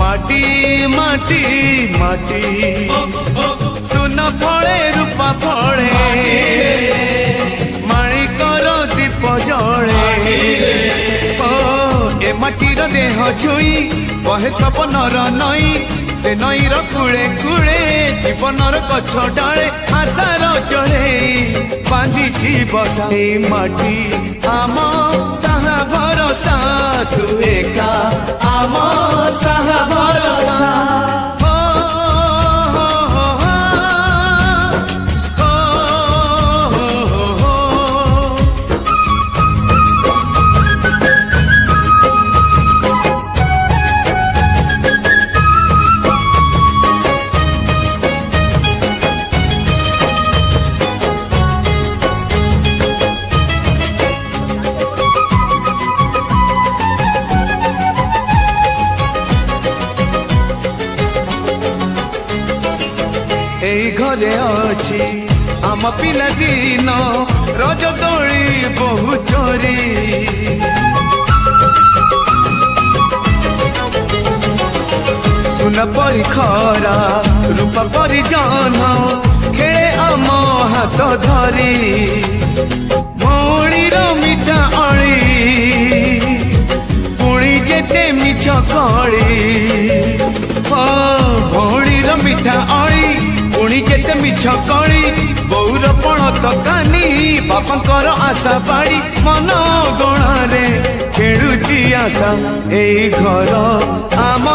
माटी माटी माटी माटी सुन फले रूपा फले माणिकर दीप जले ए माटीर देह छुई कहे सपनर नई से नईर कूले कूले जीवनर गछ डाले आशार जड़े बांधी बसा माटी आम साहा भरोसा तू एका आम साहा भरोसा एई घरे अच्छी आम पिला दिन रज दोली बहु चोरी सुन परी खरा रूपा परी जन खेले आम हाथ धरी भौणीर मिठा अली पुणी जेते मिछ कली भौणीर मिठा अली पुणी जेते मिछ कली बौर पण तकानी बापांकर आशा बाड़ी मन गणारे खेलुची आशा एई घर आम